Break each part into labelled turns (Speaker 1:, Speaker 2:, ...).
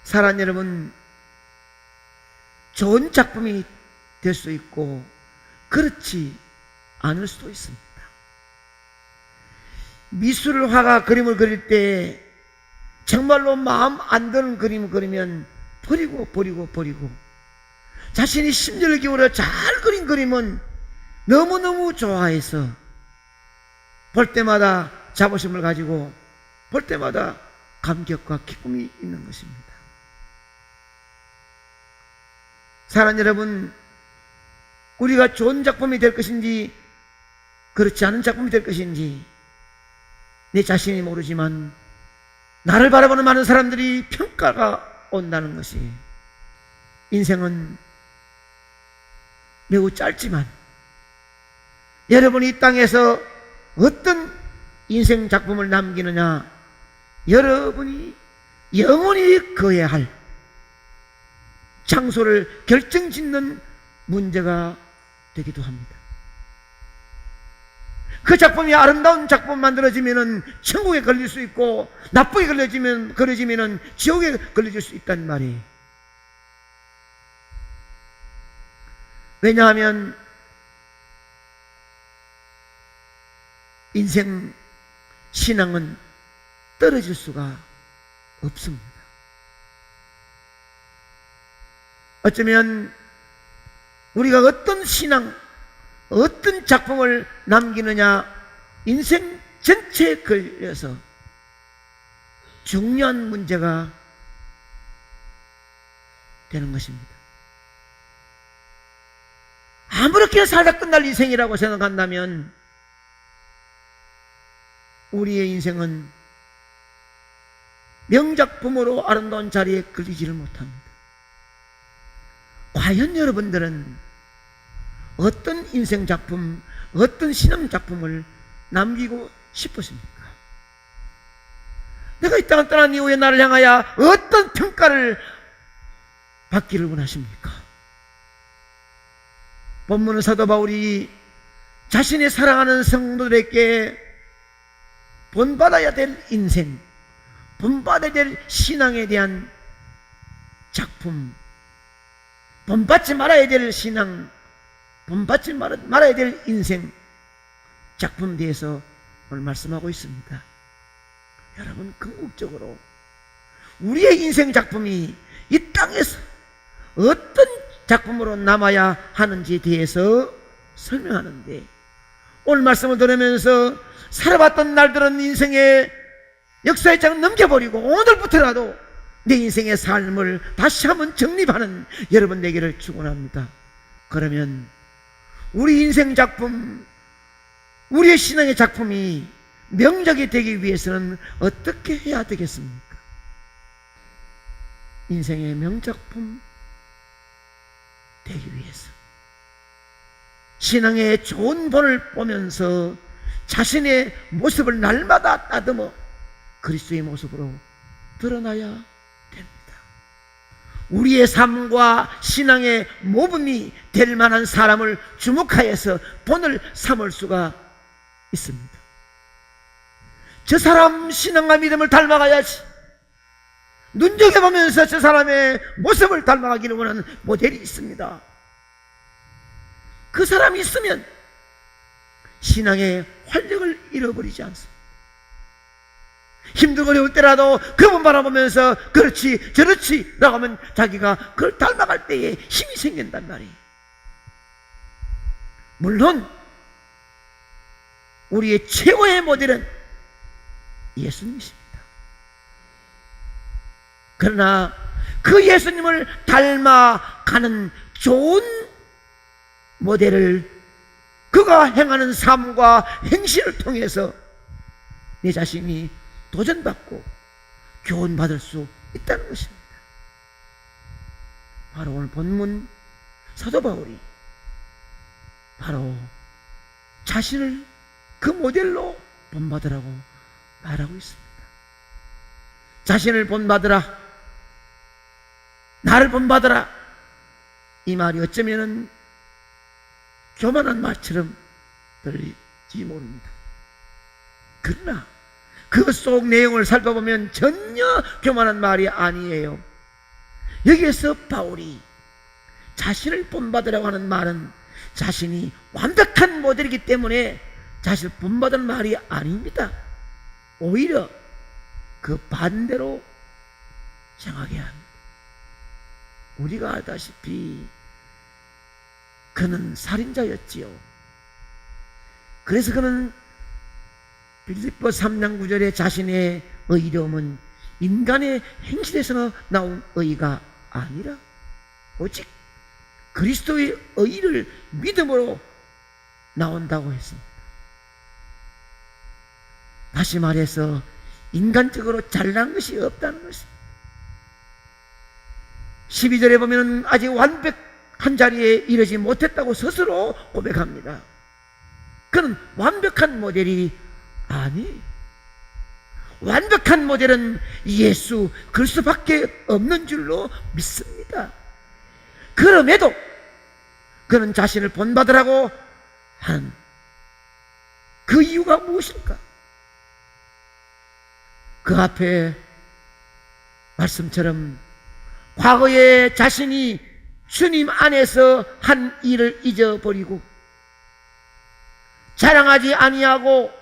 Speaker 1: 사랑하는 여러분, 좋은 작품이 될 수 있고 그렇지 않을 수도 있습니다. 미술화가 그림을 그릴 때 정말로 마음 안 드는 그림을 그리면 버리고 자신이 심혈을 기울여 잘 그린 그림은 너무너무 좋아해서 볼 때마다 자부심을 가지고 볼 때마다 감격과 기쁨이 있는 것입니다. 사랑하는 여러분, 우리가 좋은 작품이 될 것인지 그렇지 않은 작품이 될 것인지 내 자신이 모르지만 나를 바라보는 많은 사람들이 평가가 온다는 것이, 인생은 매우 짧지만 여러분이 이 땅에서 어떤 인생 작품을 남기느냐, 여러분이 영원히 거해야 할 장소를 결정짓는 문제가 되기도 합니다. 그 작품이 아름다운 작품 만들어지면 천국에 걸릴 수 있고, 나쁘게 그려지면 지옥에 걸릴 수 있단 말이에요. 왜냐하면 인생 신앙은 떨어질 수가 없습니다. 어쩌면 우리가 어떤 신앙, 어떤 작품을 남기느냐, 인생 전체에 걸려서 중요한 문제가 되는 것입니다. 아무렇게 살다 끝날 인생이라고 생각한다면 우리의 인생은 명작품으로 아름다운 자리에 걸리지를 못합니다. 과연 여러분들은 어떤 인생 작품, 어떤 신앙 작품을 남기고 싶으십니까? 내가 이 땅을 떠난 이후에 나를 향하여 어떤 평가를 받기를 원하십니까? 본문은 사도 바울이 자신이 사랑하는 성도들에게 본받아야 될 인생, 본받아야 될 신앙에 대한 작품, 본받지 말아야 될 신앙, 본받지 말아야 될 인생 작품에 대해서 오늘 말씀하고 있습니다. 여러분, 궁극적으로 우리의 인생 작품이 이 땅에서 어떤 작품으로 남아야 하는지에 대해서 설명하는데, 오늘 말씀을 들으면서 살아봤던 날들은 인생의 역사의 장을 넘겨버리고 오늘부터라도 내 인생의 삶을 다시 한번 정립하는 여러분 되기를 축원합니다. 그러면 우리 인생 작품, 우리의 신앙의 작품이 명작이 되기 위해서는 어떻게 해야 되겠습니까? 인생의 명작품 되기 위해서 신앙의 좋은 본을 보면서 자신의 모습을 날마다 따듬어 그리스도의 모습으로 드러나야 됩니다. 우리의 삶과 신앙의 모범이 될 만한 사람을 주목하여서 본을 삼을 수가 있습니다. 저 사람 신앙과 믿음을 닮아가야지, 눈여겨보면서 저 사람의 모습을 닮아가기를 원하는 모델이 있습니다. 그 사람이 있으면 신앙의 활력을 잃어버리지 않습니다. 힘들고 어려울 때라도 그분 바라보면서 그렇지 저렇지 라고 하면 자기가 그걸 닮아갈 때에 힘이 생긴단 말이에요. 물론 우리의 최고의 모델은 예수님이십니다. 그러나 그 예수님을 닮아가는 좋은 모델을 그가 행하는 삶과 행실을 통해서 내 자신이 도전받고 교훈받을 수 있다는 것입니다. 바로 오늘 본문 사도 바울이 바로 자신을 그 모델로 본받으라고 말하고 있습니다. 자신을 본받으라, 나를 본받으라, 이 말이 어쩌면 교만한 말처럼 들릴지 모릅니다. 그러나 그 속 내용을 살펴보면 전혀 교만한 말이 아니에요. 여기에서 바울이 자신을 본받으라고 하는 말은 자신이 완벽한 모델이기 때문에 자신을 본받은 말이 아닙니다. 오히려 그 반대로 생각해야 합니다. 우리가 알다시피 그는 살인자였지요. 그래서 그는 빌립보 3장 9절에 자신의 의로움은 인간의 행실에서 나온 의가 아니라 오직 그리스도의 의를 믿음으로 나온다고 했습니다. 다시 말해서 인간적으로 잘난 것이 없다는 것입니다. 12절에 보면 아직 완벽한 자리에 이르지 못했다고 스스로 고백합니다. 그는 완벽한 모델이 아니에요. 완벽한 모델은 예수 그리스도밖에 없는 줄로 믿습니다. 그럼에도 그는 자신을 본받으라고 한 그 이유가 무엇일까? 그 앞에 말씀처럼 과거에 자신이 주님 안에서 한 일을 잊어버리고 자랑하지 아니하고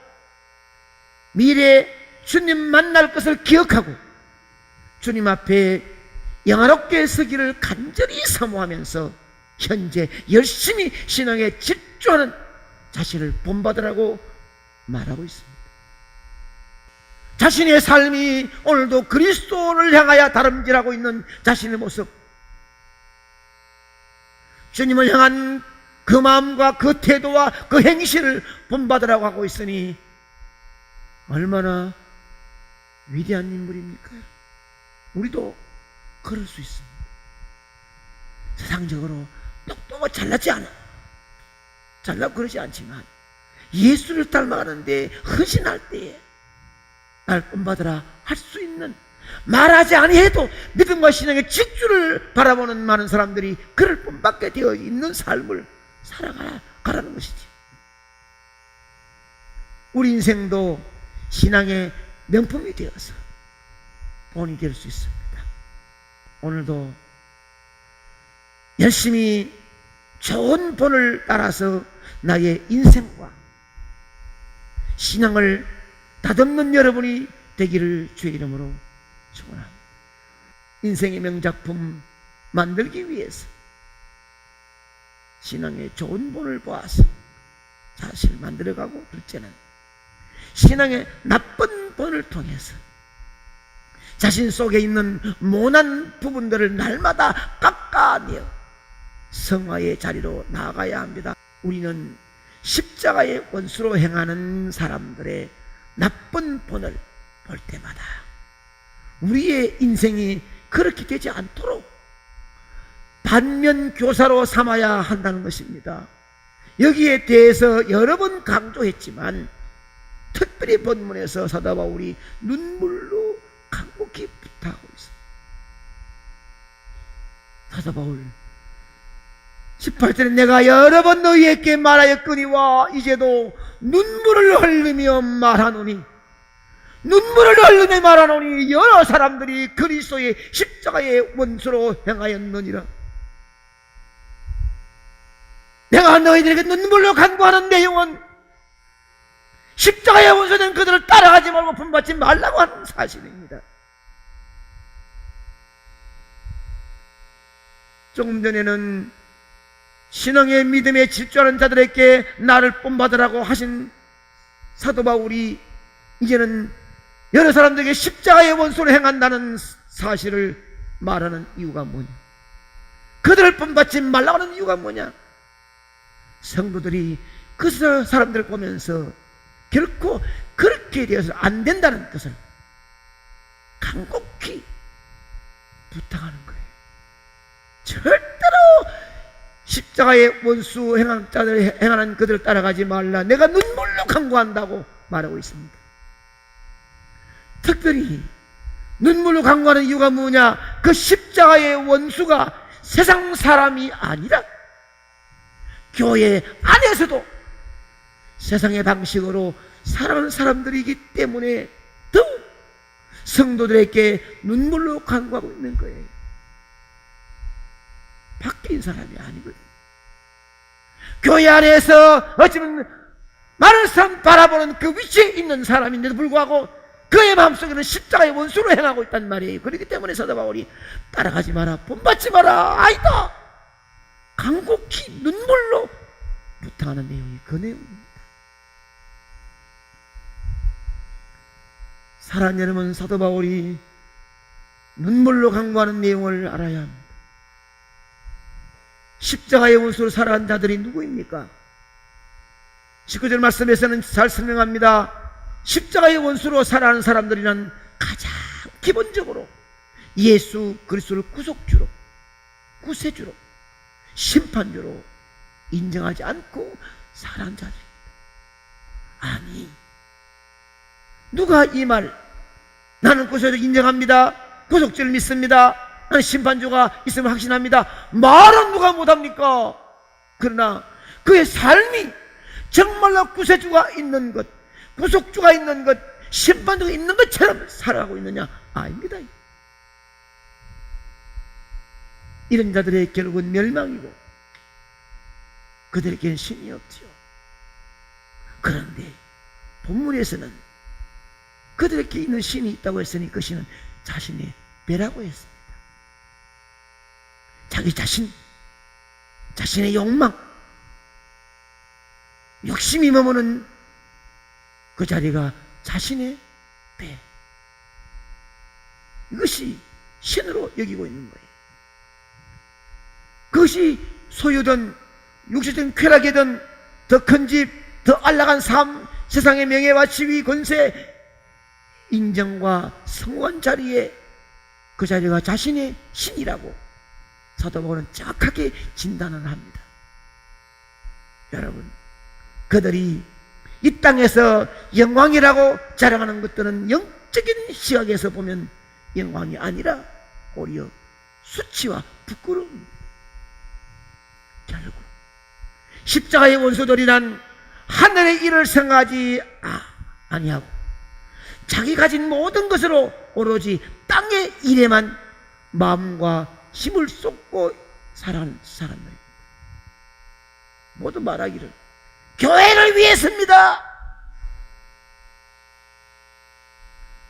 Speaker 1: 미래에 주님 만날 것을 기억하고 주님 앞에 영화롭게 서기를 간절히 사모하면서 현재 열심히 신앙에 집중하는 자신을 본받으라고 말하고 있습니다. 자신의 삶이 오늘도 그리스도를 향하여 다름질하고 있는 자신의 모습, 주님을 향한 그 마음과 그 태도와 그 행실을 본받으라고 하고 있으니 얼마나 위대한 인물입니까? 우리도 그럴 수 있습니다. 세상적으로 똑똑하고 잘나지 않아. 잘나고 그러지 않지만 예수를 닮아가는데 헌신할 때에 날 본받으라 할 수 있는, 말하지 아니해도 믿음과 신앙의 직주를 바라보는 많은 사람들이 그를 본받게 되어 있는 삶을 살아가라는 것이지. 우리 인생도 신앙의 명품이 되어서 본이 될 수 있습니다. 오늘도 열심히 좋은 본을 따라서 나의 인생과 신앙을 다듬는 여러분이 되기를 주의 이름으로 축원합니다. 인생의 명작품 만들기 위해서 신앙의 좋은 본을 보아서 자신을 만들어가고, 둘째는 신앙의 나쁜 본을 통해서 자신 속에 있는 모난 부분들을 날마다 깎아내어 성화의 자리로 나아가야 합니다. 우리는 십자가의 원수로 행하는 사람들의 나쁜 본을 볼 때마다 우리의 인생이 그렇게 되지 않도록 반면교사로 삼아야 한다는 것입니다. 여기에 대해서 여러 번 강조했지만 특별히 본문에서 사도 바울이 눈물로 간곡히 부탁하고 있습니다. 사도 바울 18절에 내가 여러 번 너희에게 말하였거니와 이제도 눈물을 흘리며 말하노니, 눈물을 흘리며 말하노니 여러 사람들이 그리스도의 십자가의 원수로 행하였느니라. 내가 너희들에게 눈물로 간구하는 내용은 십자가의 원수된 그들을 따라가지 말고 본받지 말라고 하는 사실입니다. 조금 전에는 신앙의 믿음에 질주하는 자들에게 나를 본받으라고 하신 사도 바울이 이제는 여러 사람들에게 십자가의 원수로 행한다는 사실을 말하는 이유가 뭐냐? 그들을 본받지 말라고 하는 이유가 뭐냐? 성도들이 그 사람들을 보면서 결코 그렇게 되어서 안 된다는 것을 간곡히 부탁하는 거예요. 절대로 십자가의 원수 행한 자들 행하는 그들을 따라가지 말라. 내가 눈물로 간구한다고 말하고 있습니다. 특별히 눈물로 간구하는 이유가 뭐냐? 그 십자가의 원수가 세상 사람이 아니라 교회 안에서도 세상의 방식으로 살아가는 사람들이기 때문에 더욱 성도들에게 눈물로 간구하고 있는 거예요. 바뀐 사람이 아니거든. 교회 안에서 어쩌면 많은 사람 바라보는 그 위치에 있는 사람인데도 불구하고 그의 마음속에는 십자가의 원수로 행하고 있단 말이에요. 그렇기 때문에 사도 바울이 따라가지 마라, 본받지 마라, 아니다, 간곡히 눈물로 부탁하는 내용이 그 내용입니다. 사랑하는 여러분, 사도 바울이 눈물로 간구하는 내용을 알아야 합니다. 십자가의 원수로 살아간 자들이 누구입니까? 19절 말씀에서는 잘 설명합니다. 십자가의 원수로 살아가는 사람들이란 가장 기본적으로 예수 그리스도를 구속주로, 구세주로, 심판주로 인정하지 않고 살아간 자들입니다. 아니, 누가 이 말, 나는 구세주를 인정합니다, 구속주를 믿습니다, 나는 심판주가 있음을 확신합니다, 말은 누가 못합니까? 그러나 그의 삶이 정말로 구세주가 있는 것, 구속주가 있는 것, 심판주가 있는 것처럼 살아가고 있느냐? 아닙니다. 이런 자들의 결국은 멸망이고 그들에게는 신이 없지요. 그런데 본문에서는 그들에게 있는 신이 있다고 했으니 그 신은 자신의 배라고 했습니다. 자기 자신, 자신의 욕망, 욕심이 머무는 그 자리가 자신의 배, 이것이 신으로 여기고 있는 거예요. 그것이 소유든 육체적인 쾌락이든 더 큰 집, 더 안락한 삶, 세상의 명예와 지위, 권세, 인정과 성공한 자리에 그 자리가 자신의 신이라고 사도 바울은 정확하게 진단을 합니다. 여러분, 그들이 이 땅에서 영광이라고 자랑하는 것들은 영적인 시각에서 보면 영광이 아니라 오히려 수치와 부끄러움입니다. 결국 십자가의 원수들이란 하늘의 일을 생각하지 아니하고 자기 가진 모든 것으로 오로지 땅의 일에만 마음과 힘을 쏟고 살아가는 사람들입니다. 모두 말하기를 교회를 위해서입니다,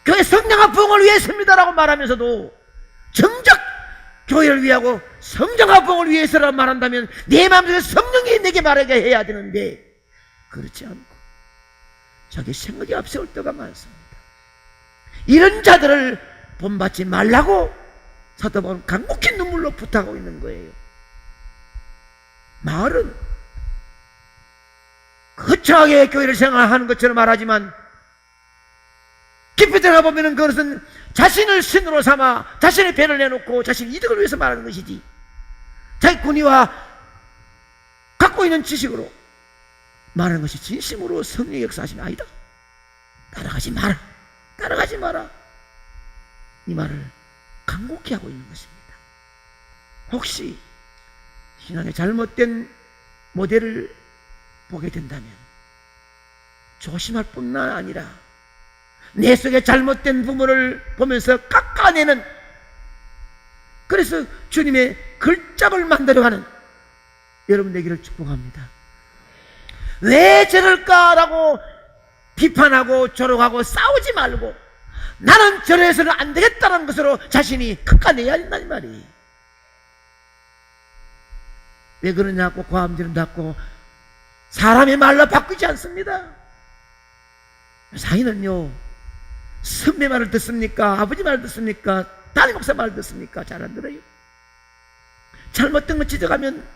Speaker 1: 교회 성령과 부흥을 위해서입니다라고 말하면서도 정작 교회를 위하고 성령과 부흥을 위해서라고 말한다면 내 마음속에 성령이 내게 말하게 해야 되는데 그렇지 않고 자기 생각이 앞세울 때가 많습니다. 이런 자들을 본받지 말라고 사도 바울은 간곡히 눈물로 부탁하고 있는 거예요. 말은 거창하게 교회를 생각하는 것처럼 말하지만 깊이 들어가보면 그것은 자신을 신으로 삼아 자신의 배를 내놓고 자신의 이득을 위해서 말하는 것이지, 자기 권위와 갖고 있는 지식으로 말하는 것이 진심으로 성령의 역사하심이 아니다. 따라가지 마라, 따라가지 마라, 이 말을 간곡히 하고 있는 것입니다. 혹시 신앙의 잘못된 모델을 보게 된다면 조심할 뿐만 아니라 내 속에 잘못된 부모를 보면서 깎아내는, 그래서 주님의 걸작을 만들어가는 여러분 되기를 축복합니다. 왜 저럴까라고 비판하고 조롱하고 싸우지 말고 나는 저래서는 안 되겠다는 것으로 자신이 깎아내야 한다는 말이에요. 왜 그러냐고 고함지름 닫고 사람의 말로 바꾸지 않습니다. 사인은요, 선배 말을 듣습니까? 아버지 말을 듣습니까? 담임 목사 말을 듣습니까? 잘 안 들어요. 잘못된 거 지적하면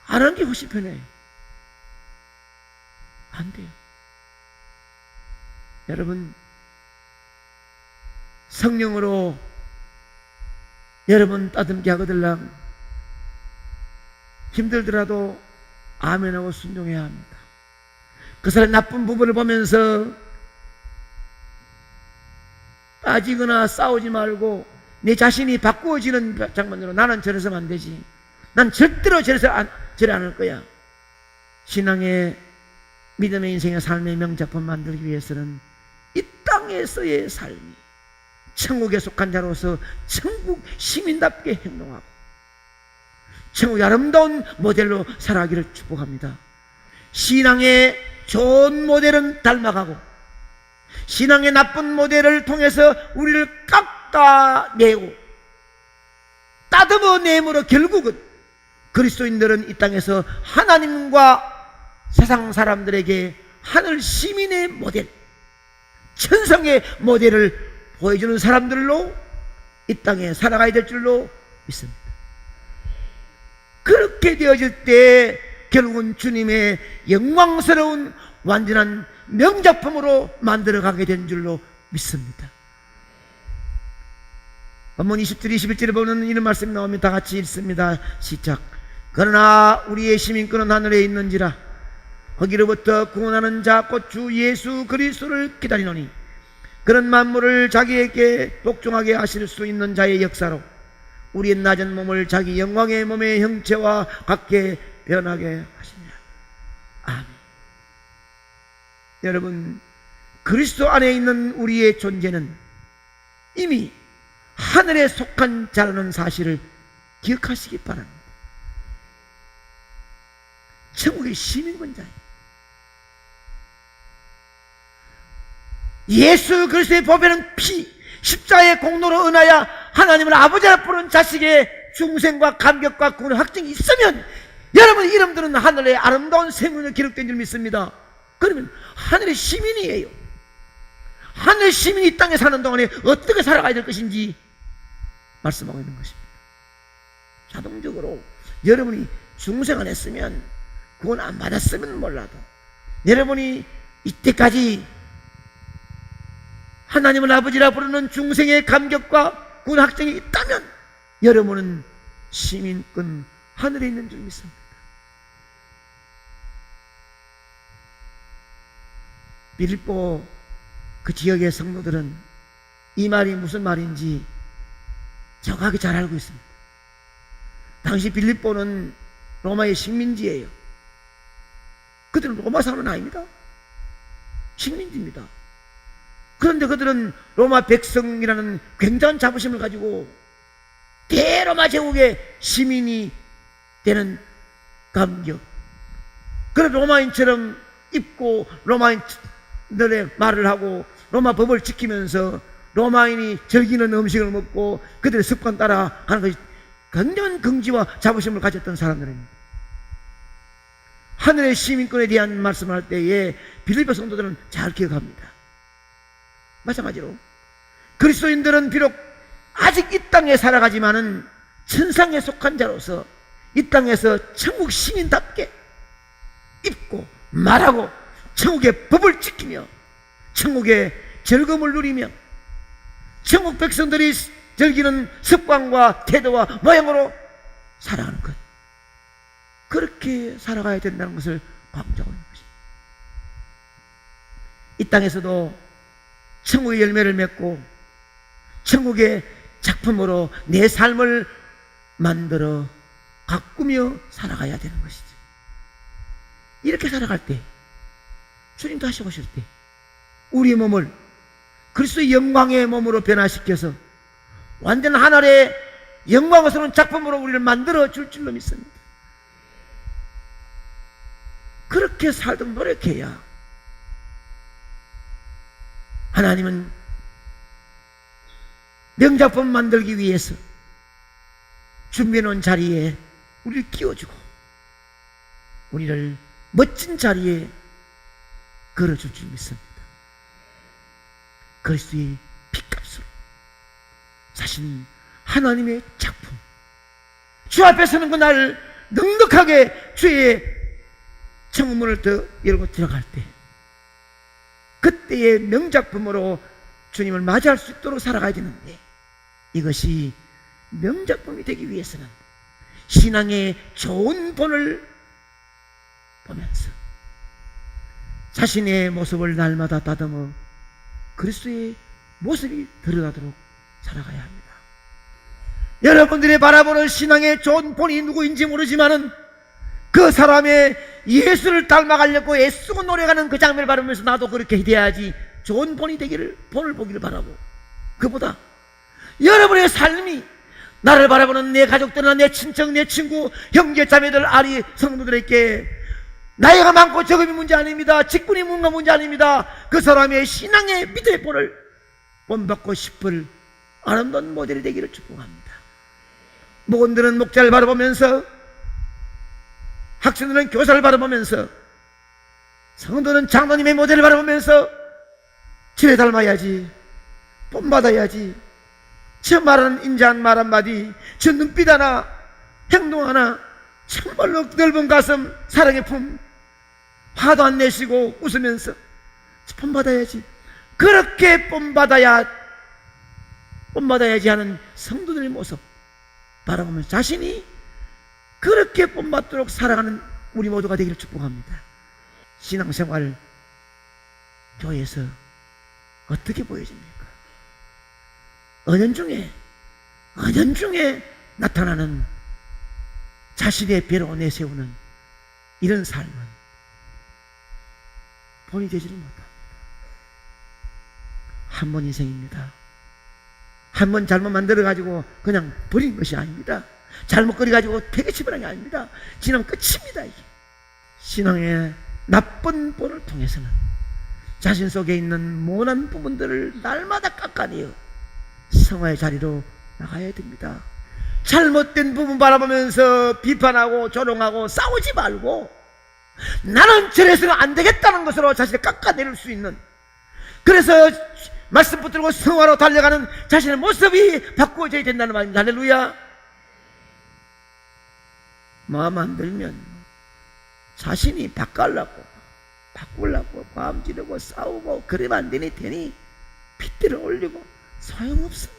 Speaker 1: 안 하는 게 훨씬 편해요. 안 돼요. 여러분, 성령으로 여러분 따듬게 하거들랑 힘들더라도 아멘하고 순종해야 합니다. 그 사람의 나쁜 부분을 보면서 따지거나 싸우지 말고 내 자신이 바꾸어지는 장면으로 나는 저래서는 안 되지, 난 절대로 저래 안 할 거야. 신앙의 믿음의 인생의 삶의 명작품 만들기 위해서는 이 땅에서의 삶이 천국에 속한 자로서 천국 시민답게 행동하고 천국의 아름다운 모델로 살아가기를 축복합니다. 신앙의 좋은 모델은 닮아가고 신앙의 나쁜 모델을 통해서 우리를 깎아내고 따듬어 내므로 결국은 그리스도인들은 이 땅에서 하나님과 세상 사람들에게 하늘 시민의 모델, 천성의 모델을 보여주는 사람들로 이 땅에 살아가야 될 줄로 믿습니다. 그렇게 되어질 때 결국은 주님의 영광스러운 완전한 명작품으로 만들어가게 된 줄로 믿습니다. 본문 20절 21절에 보면 이런 말씀이 나옵니다. 다 같이 읽습니다. 시작. 그러나 우리의 시민권은 하늘에 있는지라 거기로부터 구원하는 자 곧 주 예수 그리스도를 기다리노니 그런 만물을 자기에게 복종하게 하실 수 있는 자의 역사로 우리의 낮은 몸을 자기 영광의 몸의 형체와 같게 변하게 하시냐. 아멘. 여러분, 그리스도 안에 있는 우리의 존재는 이미 하늘에 속한 자라는 사실을 기억하시기 바랍니다. 천국의 시민권자예요. 예수 그리스도의 보배는 피, 십자가의 공로로 은하여 하나님을 아버지라 부르는 자식의 중생과 감격과 구원의 확증이 있으면 여러분 이름들은 하늘의 아름다운 생명으로 기록된 줄 믿습니다. 그러면 하늘의 시민이에요. 하늘의 시민이 이 땅에 사는 동안에 어떻게 살아가야 될 것인지 말씀하고 있는 것입니다. 자동적으로 여러분이 중생 안 했으면 구원 안 받았으면 몰라도 여러분이 이때까지 하나님을 아버지라 부르는 중생의 감격과 구원 확증이 있다면 여러분은 시민권 하늘에 있는 줄 믿습니다. 빌립보 그 지역의 성도들은 이 말이 무슨 말인지 정확하게 잘 알고 있습니다. 당시 빌립보는 로마의 식민지예요. 그들은 로마 사람은 아닙니다. 식민지입니다. 그런데 그들은 로마 백성이라는 굉장한 자부심을 가지고 대로마 제국의 시민이 되는 감격, 그런 로마인처럼 입고 로마인들의 말을 하고 로마 법을 지키면서 로마인이 즐기는 음식을 먹고 그들의 습관 따라 하는 것이 굉장한 긍지와 자부심을 가졌던 사람들입니다. 하늘의 시민권에 대한 말씀을 할 때에 빌립보 성도들은 잘 기억합니다. 마찬가지로 그리스도인들은 비록 아직 이 땅에 살아가지만은 천상에 속한 자로서 이 땅에서 천국 시민답게 입고 말하고 천국의 법을 지키며 천국의 즐거움을 누리며 천국 백성들이 즐기는 습관과 태도와 모양으로 살아가는 것, 그렇게 살아가야 된다는 것을 강조하고 있는 것입니다. 이 땅에서도 천국의 열매를 맺고 천국의 작품으로 내 삶을 만들어 가꾸며 살아가야 되는 것이죠. 이렇게 살아갈 때 주님 다시 오실 때 우리의 몸을 그리스도의 영광의 몸으로 변화시켜서 완전 하늘의 영광스러운 작품으로 우리를 만들어 줄 줄로 믿습니다. 그렇게 살도록 노력해야 하나님은 명작품 만들기 위해서 준비해놓은 자리에 우리를 끼워주고 우리를 멋진 자리에 걸어줄 줄 믿습니다. 그리스도의 피값으로 사실 하나님의 작품, 주 앞에 서는 그날 넉넉하게 주의 천국문을 더 열고 들어갈 때 그때의 명작품으로 주님을 맞이할 수 있도록 살아가야 되는데, 이것이 명작품이 되기 위해서는 신앙의 좋은 본을 보면서 자신의 모습을 날마다 다듬어 그리스도의 모습이 드러나도록 살아가야 합니다. 여러분들이 바라보는 신앙의 좋은 본이 누구인지 모르지만은 그 사람의 예수를 닮아가려고 애쓰고 노력하는 그 장면을 바라보면서 나도 그렇게 돼야지 좋은 본이 되기를, 본을 보기를 바라고, 그보다 여러분의 삶이 나를 바라보는 내 가족들이나 내 친척, 내 친구, 형제, 자매들, 아리, 성도들에게 나이가 많고 적음이 문제 아닙니다. 직분이 뭔가 문제 아닙니다. 그 사람의 신앙의 믿음의 본을 본받고 싶을 아름다운 모델이 되기를 축복합니다. 목원들은 목자를 바라보면서, 학생들은 교사를 바라보면서, 성도는 장로님의 모델을 바라보면서 지레 닮아야지, 본받아야지, 저 말하는 인자한 말 한마디, 저 눈빛 하나, 행동 하나, 정말로 넓은 가슴, 사랑의 품, 화도 안 내시고 웃으면서 본받아야지, 그렇게 본받아야지 하는 성도들의 모습 바라보면서 자신이 그렇게 본받도록 살아가는 우리 모두가 되기를 축복합니다. 신앙생활 교회에서 어떻게 보여집니까? 은연중에 나타나는 자신의 배로 내세우는 이런 삶은 본이 되지를 못합니다. 한 번 인생입니다. 한 번 잘못 만들어가지고 그냥 버린 것이 아닙니다. 잘못 그려가지고 폐기치버린 게 아닙니다. 지나면 끝입니다. 이게 신앙의 나쁜 본을 통해서는 자신 속에 있는 모난 부분들을 날마다 깎아내어 성화의 자리로 나가야 됩니다. 잘못된 부분 바라보면서 비판하고 조롱하고 싸우지 말고 나는 저래서는 안 되겠다는 것으로 자신을 깎아내릴 수 있는, 그래서 말씀 붙들고 성화로 달려가는 자신의 모습이 바꾸어져야 된다는 말입니다. 할렐루야. 마음 안 들면 자신이 바꾸려고 마음 지르고 싸우고 그러면 안 되니 핏대를 올리고 소용없습니다.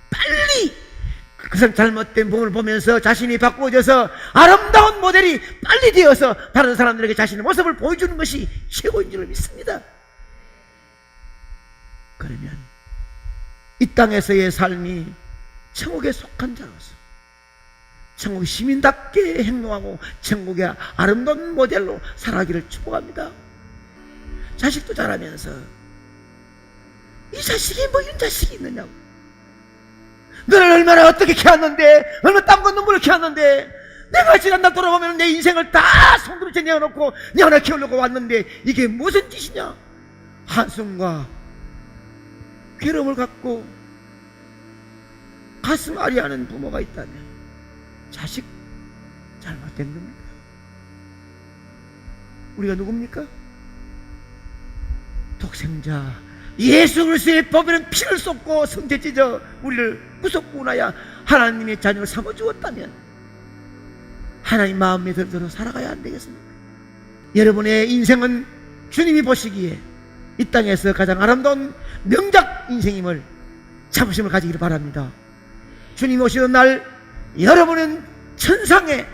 Speaker 1: 빨리 그 잘못된 부분을 보면서 자신이 바꾸어져서 아름다운 모델이 빨리 되어서 다른 사람들에게 자신의 모습을 보여주는 것이 최고인 줄 믿습니다. 그러면 이 땅에서의 삶이 천국에 속한 자로서 천국 시민답게 행동하고 천국의 아름다운 모델로 살아가기를 축복합니다. 자식도 자라면서 이 자식이 뭐 이런 자식이 있느냐고, 너를 얼마나 어떻게 키웠는데, 얼마나 땀과 눈물을 키웠는데, 내가 지난날 돌아보면 내 인생을 다 손그릇에 내어놓고 내 하나 키우려고 왔는데 이게 무슨 짓이냐. 한숨과 괴로움을 갖고 가슴 아리하는 부모가 있다면 자식 잘못된 겁니다. 우리가 누굽니까? 독생자 예수 그리스도의 법에는 피를 쏟고 성제 찢어 우리를 구속구원하여 하나님의 자녀를 삼아주었다면 하나님 마음에 들도록 살아가야 안 되겠습니까? 여러분의 인생은 주님이 보시기에 이 땅에서 가장 아름다운 명작 인생임을 자부심을 가지기를 바랍니다. 주님 오시는 날 여러분은 천상의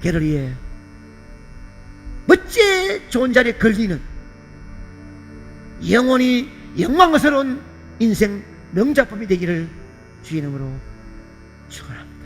Speaker 1: 갤러리에 멋지게 좋은 자리에 걸리는 영원히 영광스러운 인생 명작품이 되기를 주의 이름으로 축원합니다.